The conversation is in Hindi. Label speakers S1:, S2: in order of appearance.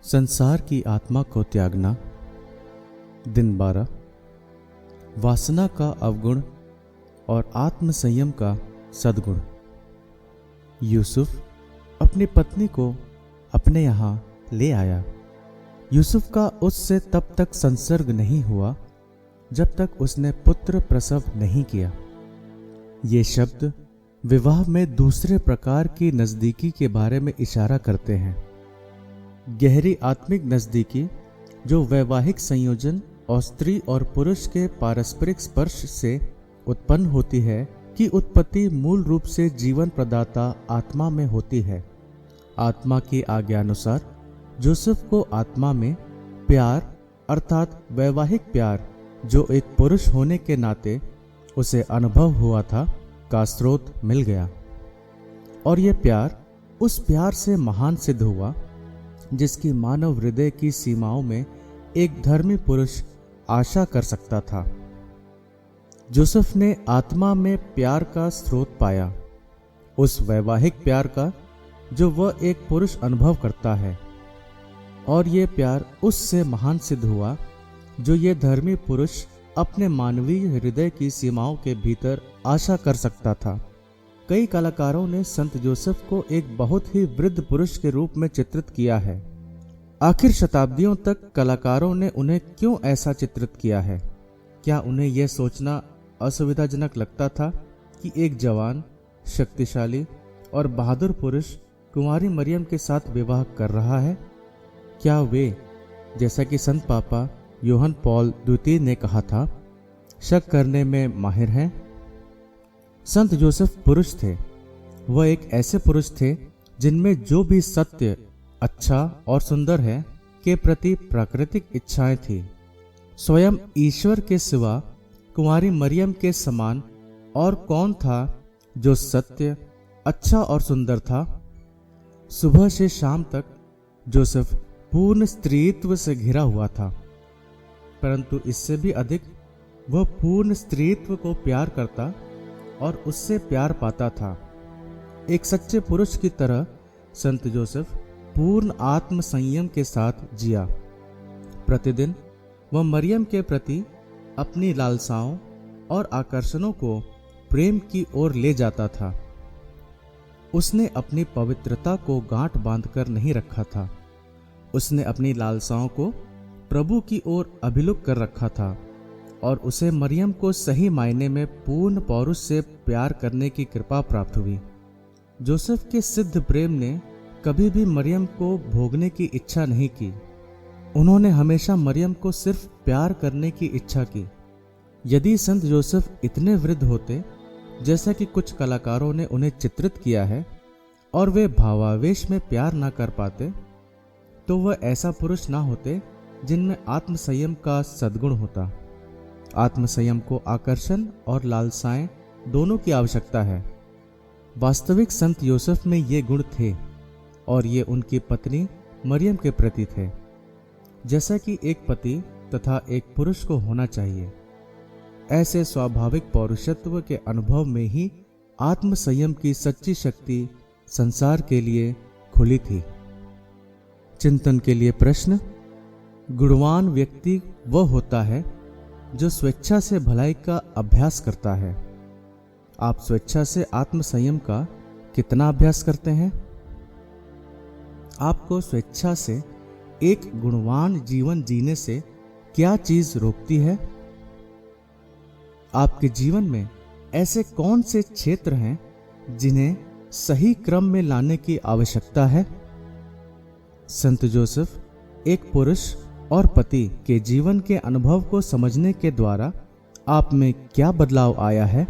S1: संसार की आत्मा को त्यागना। दिन 12। वासना का अवगुण और आत्म संयम का सद्गुण। यूसुफ अपनी पत्नी को अपने यहाँ ले आया। यूसुफ का उससे तब तक संसर्ग नहीं हुआ जब तक उसने पुत्र प्रसव नहीं किया। ये शब्द विवाह में दूसरे प्रकार की नज़दीकी के बारे में इशारा करते हैं। गहरी आत्मिक नज़दीकी जो वैवाहिक संयोजन और स्त्री और पुरुष के पारस्परिक स्पर्श से उत्पन्न होती है की उत्पत्ति मूल रूप से जीवन प्रदाता आत्मा में होती है। आत्मा की आज्ञानुसार जोसेफ को आत्मा में प्यार अर्थात वैवाहिक प्यार जो एक पुरुष होने के नाते उसे अनुभव हुआ था का स्रोत मिल गया, और यह प्यार उस प्यार से महान सिद्ध हुआ जिसकी मानव हृदय की सीमाओं में एक धर्मी पुरुष आशा कर सकता था। जोसेफ ने आत्मा में प्यार का स्रोत पाया, उस वैवाहिक प्यार का जो वह एक पुरुष अनुभव करता है, और ये प्यार उससे महान सिद्ध हुआ जो ये धर्मी पुरुष अपने मानवीय हृदय की सीमाओं के भीतर आशा कर सकता था। कई कलाकारों ने संत जोसेफ को एक बहुत ही वृद्ध पुरुष के रूप में चित्रित किया है। आखिर शताब्दियों तक कलाकारों ने उन्हें क्यों ऐसा चित्रित किया है? क्या उन्हें यह सोचना असुविधाजनक लगता था कि एक जवान, शक्तिशाली और बहादुर पुरुष कुंवारी मरियम के साथ विवाह कर रहा है? क्या वे, जैसा कि संत पापा यूहन्ना पॉल द्वितीय ने कहा था, शक करने में माहिर हैं? संत जोसेफ पुरुष थे। वह एक ऐसे पुरुष थे जिनमें जो भी सत्य, अच्छा और सुंदर है के प्रति प्राकृतिक इच्छाएं थी। स्वयं ईश्वर के सिवा कुंवारी मरियम के समान और कौन था जो सत्य, अच्छा और सुंदर था? सुबह से शाम तक जोसेफ पूर्ण स्त्रीत्व से घिरा हुआ था, परंतु इससे भी अधिक वह पूर्ण स्त्रीत्व को प्यार करता और उससे प्यार पाता था। एक सच्चे पुरुष की तरह संत जोसेफ पूर्ण आत्म संयम के साथ जिया। प्रतिदिन वह मरियम के प्रति अपनी लालसाओं और आकर्षणों को प्रेम की ओर ले जाता था। उसने अपनी पवित्रता को गांठ बांधकर नहीं रखा था। उसने अपनी लालसाओं को प्रभु की ओर अभिमुख कर रखा था, और उसे मरियम को सही मायने में पूर्ण पौरुष से प्यार करने की कृपा प्राप्त हुई। जोसेफ के सिद्ध प्रेम ने कभी भी मरियम को भोगने की इच्छा नहीं की। उन्होंने हमेशा मरियम को सिर्फ प्यार करने की इच्छा की। यदि संत जोसेफ इतने वृद्ध होते जैसा कि कुछ कलाकारों ने उन्हें चित्रित किया है, और वे भावावेश में प्यार ना कर पाते, तो वह ऐसा पुरुष ना होते जिनमें आत्मसंयम का सद्गुण होता। आत्मसंयम को आकर्षण और लालसाएं दोनों की आवश्यकता है। वास्तविक संत योसेफ में ये गुण थे, और ये उनकी पत्नी मरियम के प्रति थे, जैसा कि एक पति तथा एक पुरुष को होना चाहिए। ऐसे स्वाभाविक पौरुषत्व के अनुभव में ही आत्मसंयम की सच्ची शक्ति संसार के लिए खुली थी। चिंतन के लिए प्रश्न। गुणवान व्यक्ति वह होता है जो स्वेच्छा से भलाई का अभ्यास करता है। आप स्वेच्छा से आत्मसंयम का कितना अभ्यास करते हैं? आपको स्वेच्छा से एक गुणवान जीवन जीने से क्या चीज रोकती है? आपके जीवन में ऐसे कौन से क्षेत्र हैं जिन्हें सही क्रम में लाने की आवश्यकता है? संत जोसेफ एक पुरुष और पति के जीवन के अनुभव को समझने के द्वारा आप में क्या बदलाव आया है?